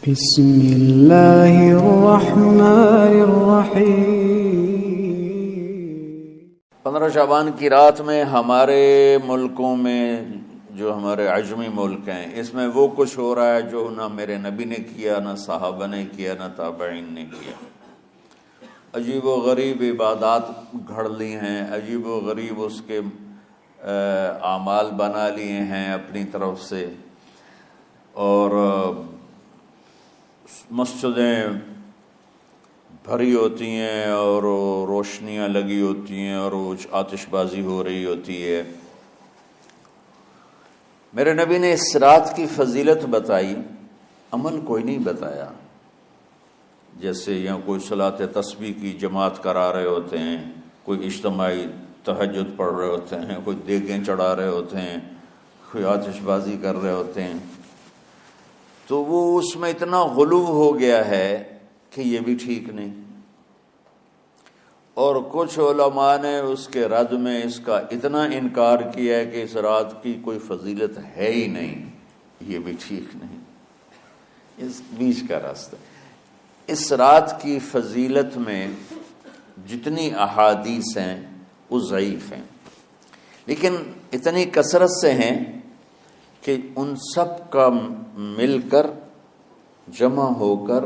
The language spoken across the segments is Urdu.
بسم اللہ الرحمن الرحیم۔ 15 شعبان کی رات میں ہمارے ملکوں میں جو ہمارے عجمی ملک ہیں اس میں وہ کچھ ہو رہا ہے جو نہ میرے نبی نے کیا، نہ صحابہ نے کیا، نہ تابعین نے کیا۔ عجیب و غریب عبادات گھڑ لی ہیں، عجیب و غریب اس کے اعمال بنا لیے ہیں اپنی طرف سے، اور مسجدیں بھری ہوتی ہیں اور روشنیاں لگی ہوتی ہیں اور آتش بازی ہو رہی ہوتی ہے۔ میرے نبی نے اس رات کی فضیلت بتائی، عمل کوئی نہیں بتایا۔ جیسے یہاں کوئی صلاۃ تسبیح کی جماعت کرا رہے ہوتے ہیں، کوئی اجتماعی تہجد پڑھ رہے ہوتے ہیں، کوئی دیگیں چڑھا رہے ہوتے ہیں، کوئی آتش بازی کر رہے ہوتے ہیں، تو وہ اس میں اتنا غلو ہو گیا ہے کہ یہ بھی ٹھیک نہیں۔ اور کچھ علماء نے اس کے رد میں اس کا اتنا انکار کیا ہے کہ اس رات کی کوئی فضیلت ہے ہی نہیں، یہ بھی ٹھیک نہیں۔ اس بیچ کا راستہ، اس رات کی فضیلت میں جتنی احادیث ہیں وہ ضعیف ہیں، لیکن اتنی کثرت سے ہیں کہ ان سب کا مل کر جمع ہو کر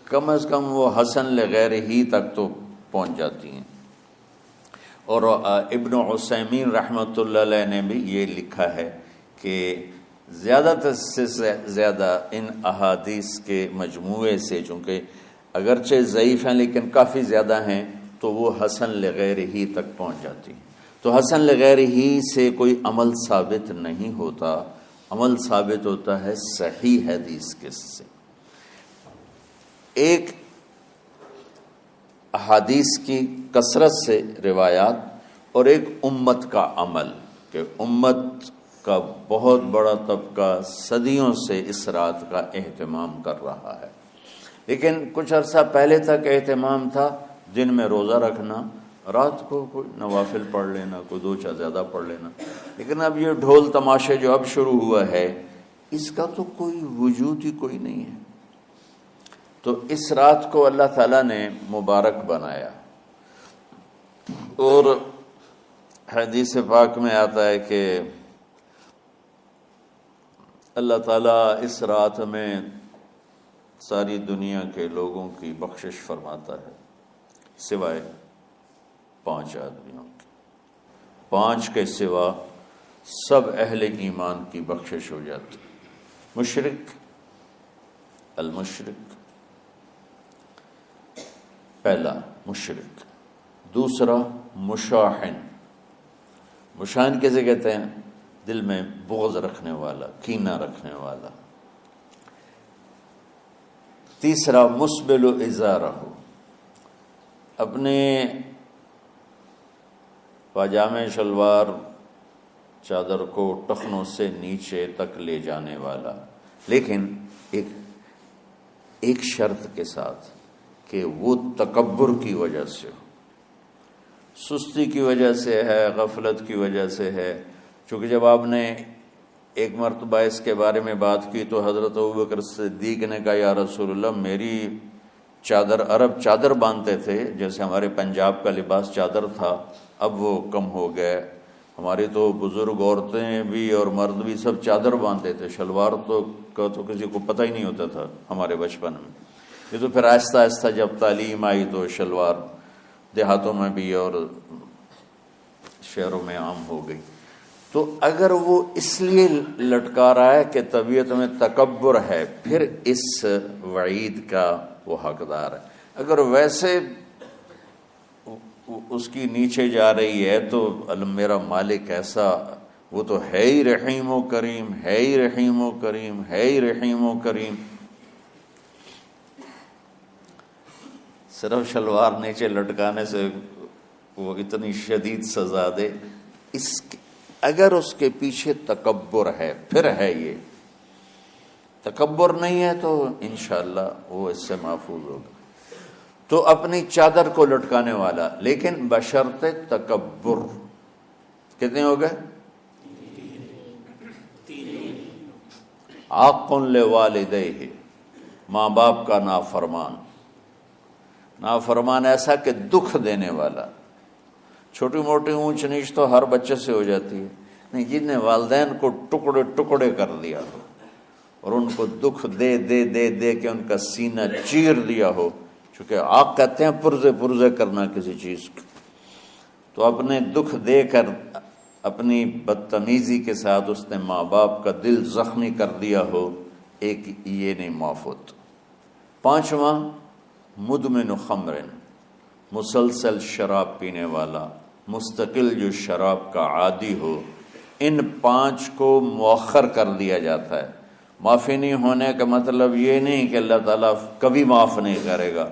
کم از کم وہ حسن لغیر ہی تک تو پہنچ جاتی ہیں۔ اور ابن عثیمین رحمۃ اللہ علیہ نے بھی یہ لکھا ہے کہ زیادہ سے زیادہ ان احادیث کے مجموعے سے، چونکہ اگرچہ ضعیف ہیں لیکن کافی زیادہ ہیں، تو وہ حسن لغیر ہی تک پہنچ جاتی ہیں۔ تو حسن لغیر ہی سے کوئی عمل ثابت نہیں ہوتا، عمل ثابت ہوتا ہے صحیح حدیث کے سے۔ ایک احادیث کی کثرت سے روایات اور ایک امت کا عمل، کہ امت کا بہت بڑا طبقہ صدیوں سے اس رات کا اہتمام کر رہا ہے، لیکن کچھ عرصہ پہلے تک اہتمام تھا دن میں روزہ رکھنا، رات کو کوئی نوافل پڑھ لینا، کوئی 2 چاہے زیادہ پڑھ لینا، لیکن اب یہ ڈھول تماشے جو اب شروع ہوا ہے اس کا تو کوئی وجود ہی کوئی نہیں ہے۔ تو اس رات کو اللہ تعالیٰ نے مبارک بنایا، اور حدیث پاک میں آتا ہے کہ اللہ تعالیٰ اس رات میں ساری دنیا کے لوگوں کی بخشش فرماتا ہے سوائے 5 آدمیوں کے۔ 5 کے سوا سب اہل ایمان کی بخشش ہو جاتی۔ مشرک، المشرک، پہلا مشرک، دوسرا مشاحن، مشاحن کیسے کہتے ہیں؟ دل میں بغض رکھنے والا، کینہ رکھنے والا۔ تیسرا مسبل ازارہ، اپنے پاجامے شلوار چادر کو ٹخنوں سے نیچے تک لے جانے والا، لیکن ایک شرط کے ساتھ کہ وہ تکبر کی وجہ سے ہو، سستی کی وجہ سے ہے، غفلت کی وجہ سے ہے۔ چونکہ جب آپ نے ایک مرتبہ اس کے بارے میں بات کی تو حضرت ابوبکر صدیق نے کہا یا رسول اللہ، میری چادر، عرب چادر باندھتے تھے جیسے ہمارے پنجاب کا لباس چادر تھا، اب وہ کم ہو گئے، ہماری تو بزرگ عورتیں بھی اور مرد بھی سب چادر باندھتے تھے، شلوار کا تو کسی کو پتہ ہی نہیں ہوتا تھا ہمارے بچپن میں۔ یہ تو پھر آہستہ آہستہ جب تعلیم آئی تو شلوار دیہاتوں میں بھی اور شہروں میں عام ہو گئی۔ تو اگر وہ اس لیے لٹکا رہا ہے کہ طبیعت میں تکبر ہے، پھر اس وعید کا وہ حقدار ہے۔ اگر ویسے اس کی نیچے جا رہی ہے تو میرا مالک ایسا، وہ تو ہے ہی رحیم و کریم، ہے ہی رحیم و کریم، ہے ہی رحیم و کریم، صرف شلوار نیچے لٹکانے سے وہ اتنی شدید سزا دے۔ اگر اس کے پیچھے تکبر ہے، پھر ہے یہ، تکبر نہیں ہے تو انشاءاللہ وہ اس سے محفوظ ہوگا۔ تو اپنی چادر کو لٹکانے والا، لیکن بشرط تکبر۔ کتنے ہو گئے؟ عاق لوالدیہ، ماں باپ کا نافرمان، نافرمان ایسا کہ دکھ دینے والا۔ چھوٹی موٹی اونچ نیچ تو ہر بچے سے ہو جاتی ہے، نہیں، جن نے والدین کو ٹکڑے ٹکڑے کر دیا ہو اور ان کو دکھ دے دے دے دے کے ان کا سینہ چیر دیا ہو، چونکہ آپ کہتے ہیں پرزے پرزے کرنا کسی چیز کو، تو اپنے دکھ دے کر اپنی بدتمیزی کے ساتھ اس نے ماں باپ کا دل زخمی کر دیا ہو، ایک یہ نہیں معاف ہوتا۔ پانچواں، مدمن خمر، مسلسل شراب پینے والا، مستقل جو شراب کا عادی ہو، ان پانچ کو مؤخر کر دیا جاتا ہے۔ معافی نہیں ہونے کا مطلب یہ نہیں کہ اللہ تعالیٰ کبھی معاف نہیں کرے گا،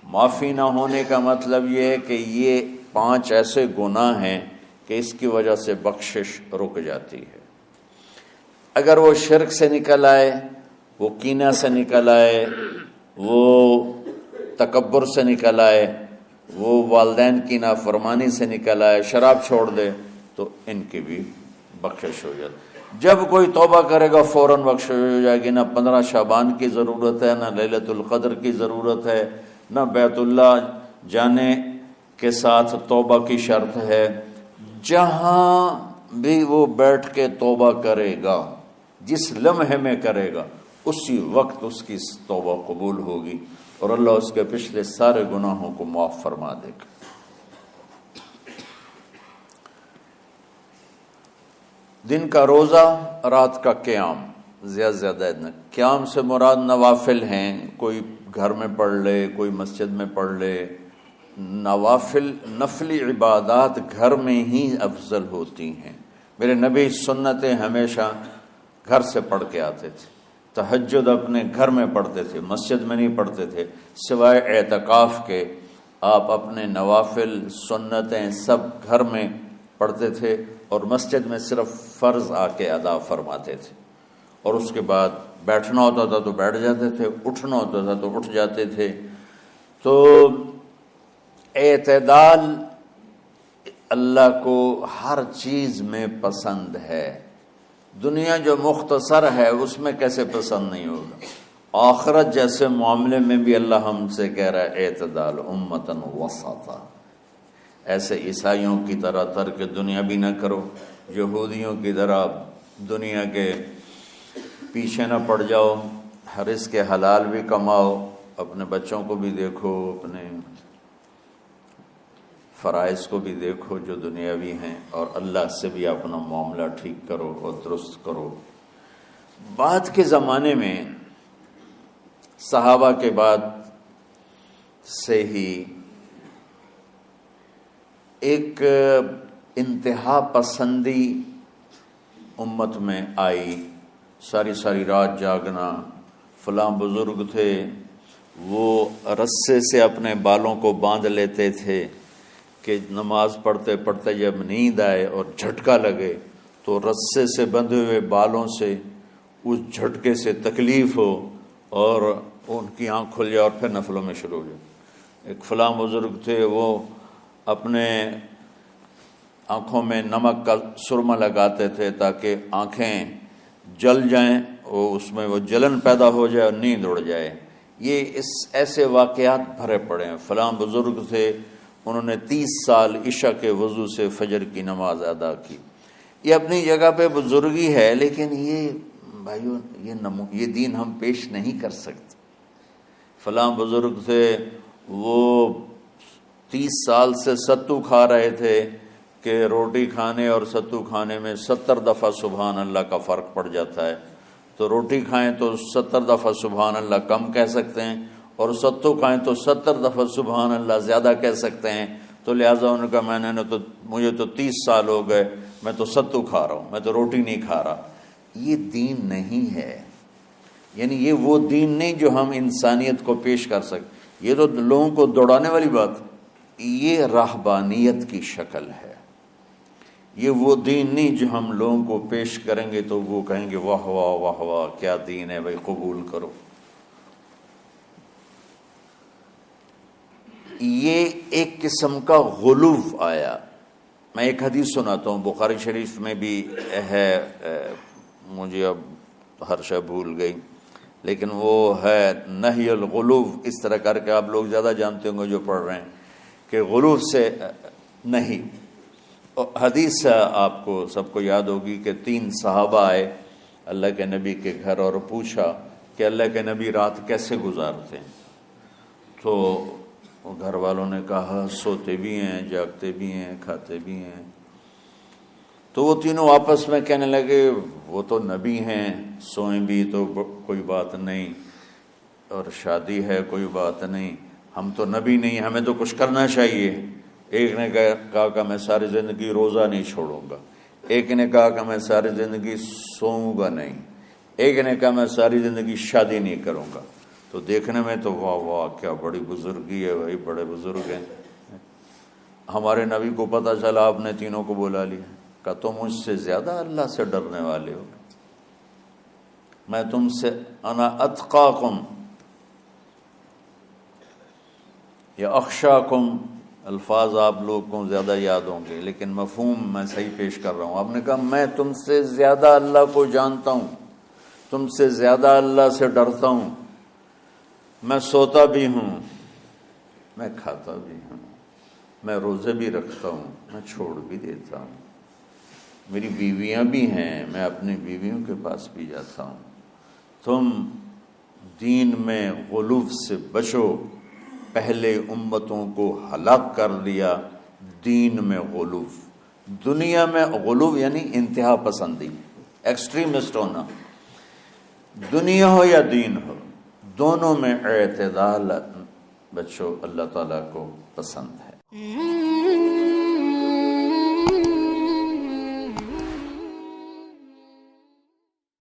معافی نہ ہونے کا مطلب یہ ہے کہ یہ پانچ ایسے گناہ ہیں کہ اس کی وجہ سے بخشش رک جاتی ہے۔ اگر وہ شرک سے نکل آئے، وہ کینہ سے نکل آئے، وہ تکبر سے نکل آئے، وہ والدین کی نافرمانی سے نکل آئے، شراب چھوڑ دے، تو ان کی بھی بخشش ہو جاتی۔ جب کوئی توبہ کرے گا فوراً بخشش ہو جائے گی۔ نہ 15 شعبان کی ضرورت ہے، نہ لیلۃ القدر کی ضرورت ہے، نہ بیت اللہ جانے کے ساتھ توبہ کی شرط ہے۔ جہاں بھی وہ بیٹھ کے توبہ کرے گا، جس لمحے میں کرے گا، اسی وقت اس کی توبہ قبول ہوگی اور اللہ اس کے پچھلے سارے گناہوں کو معاف فرما دے گا۔ دن کا روزہ، رات کا قیام، زیادہ قیام سے مراد نوافل ہیں، کوئی گھر میں پڑھ لے، کوئی مسجد میں پڑھ لے۔ نوافل، نفلی عبادات گھر میں ہی افضل ہوتی ہیں۔ میرے نبی سنتیں ہمیشہ گھر سے پڑھ کے آتے تھے، تہجد اپنے گھر میں پڑھتے تھے، مسجد میں نہیں پڑھتے تھے، سوائے اعتکاف کے آپ اپنے نوافل سنتیں سب گھر میں پڑھتے تھے اور مسجد میں صرف فرض آ کے ادا فرماتے تھے، اور اس کے بعد بیٹھنا ہوتا تھا تو بیٹھ جاتے تھے، اٹھنا ہوتا تھا تو اٹھ جاتے تھے۔ تو اعتدال اللہ کو ہر چیز میں پسند ہے۔ دنیا جو مختصر ہے اس میں کیسے پسند نہیں ہوگا؟ آخرت جیسے معاملے میں بھی اللہ ہم سے کہہ رہا ہے اعتدال، امتن وسطا۔ ایسے عیسائیوں کی طرح ترک دنیا بھی نہ کرو، یہودیوں کی طرح دنیا کے پیچھے نہ پڑ جاؤ، رزق کے حلال بھی کماؤ، اپنے بچوں کو بھی دیکھو، اپنے فرائض کو بھی دیکھو جو دنیاوی ہیں، اور اللہ سے بھی اپنا معاملہ ٹھیک کرو اور درست کرو۔ بعد کے زمانے میں صحابہ کے بعد سے ہی ایک انتہا پسندی امت میں آئی، ساری رات جاگنا۔ فلاں بزرگ تھے، وہ رسے سے اپنے بالوں کو باندھ لیتے تھے کہ نماز پڑھتے پڑھتے جب نیند آئے اور جھٹکا لگے تو رسے سے بندھے ہوئے بالوں سے اس جھٹکے سے تکلیف ہو اور ان کی آنکھ کھل جائے اور پھر نفلوں میں شروع ہو جائے۔ ایک فلاں بزرگ تھے، وہ اپنے آنکھوں میں نمک کا سرما لگاتے تھے تاکہ آنکھیں جل جائیں، اور اس میں وہ جلن پیدا ہو جائے اور نیند اڑ جائے۔ یہ ایسے واقعات بھرے پڑے ہیں۔ فلاں بزرگ تھے، انہوں نے 30 سال عشاء کے وضو سے فجر کی نماز ادا کی۔ یہ اپنی جگہ پہ بزرگی ہے، لیکن یہ بھائیو یہ دین ہم پیش نہیں کر سکتے۔ فلاں بزرگ تھے، وہ 30 سال سے ستو کھا رہے تھے کہ روٹی کھانے اور ستو کھانے میں 70 دفعہ سبحان اللہ کا فرق پڑ جاتا ہے، تو روٹی کھائیں تو 70 دفعہ سبحان اللہ کم کہہ سکتے ہیں، اور ستو کھائیں تو 70 دفعہ سبحان اللہ زیادہ کہہ سکتے ہیں۔ تو لہٰذا ان کا مجھے تو 30 سال ہو گئے، میں تو ستو کھا رہا ہوں، میں تو روٹی نہیں کھا رہا۔ یہ دین نہیں ہے، یعنی یہ وہ دین نہیں جو ہم انسانیت کو پیش کر سکتے۔ یہ تو لوگوں کو دوڑانے والی بات، یہ راہبانیت کی شکل ہے۔ یہ وہ دین نہیں جو ہم لوگوں کو پیش کریں گے تو وہ کہیں گے واہ واہ واہ واہ کیا دین ہے بھائی، قبول کرو۔ یہ ایک قسم کا غلو آیا۔ میں ایک حدیث سناتا ہوں، بخاری شریف میں بھی ہے، مجھے اب ہر شے بھول گئی، لیکن وہ ہے نہی الغلو، اس طرح کر کے آپ لوگ زیادہ جانتے ہوں گے جو پڑھ رہے ہیں کہ غلو سے نہیں۔ حدیث آپ کو سب کو یاد ہوگی کہ 3 صحابہ آئے اللہ کے نبی کے گھر اور پوچھا کہ اللہ کے نبی رات کیسے گزارتے ہیں، تو گھر والوں نے کہا سوتے بھی ہیں، جاگتے بھی ہیں، کھاتے بھی ہیں۔ تو وہ تینوں آپس میں کہنے لگے وہ تو نبی ہیں، سوئیں بھی تو کوئی بات نہیں، اور شادی ہے کوئی بات نہیں، ہم تو نبی نہیں، ہمیں تو کچھ کرنا چاہیے۔ ایک نے کہا کہ میں ساری زندگی روزہ نہیں چھوڑوں گا، ایک نے کہا کہ میں ساری زندگی سوؤں گا نہیں، ایک نے کہا میں ساری زندگی شادی نہیں کروں گا۔ تو دیکھنے میں تو واہ واہ کیا بڑی بزرگی ہے بھائی، بڑے بزرگ ہیں۔ ہمارے نبی کو پتہ چلا آپ نے تینوں کو بلا لیا، کہا تم مجھ سے زیادہ اللہ سے ڈرنے والے ہو، میں تم سے انا اتقاکم یا اخشاکم، الفاظ آپ لوگ کو زیادہ یاد ہوں گے لیکن مفہوم میں صحیح پیش کر رہا ہوں۔ آپ نے کہا میں تم سے زیادہ اللہ کو جانتا ہوں، تم سے زیادہ اللہ سے ڈرتا ہوں، میں سوتا بھی ہوں، میں کھاتا بھی ہوں، میں روزے بھی رکھتا ہوں، میں چھوڑ بھی دیتا ہوں، میری بیویاں بھی ہیں، میں اپنی بیویوں کے پاس بھی جاتا ہوں۔ تم دین میں غلو سے بچو، پہلے امتوں کو ہلاک کر دیا دین میں غلو۔ دنیا میں غلو یعنی انتہا پسندی، ایکسٹریمسٹ ہونا، دنیا ہو یا دین ہو دونوں میں اعتدال بچو، اللہ تعالیٰ کو پسند ہے۔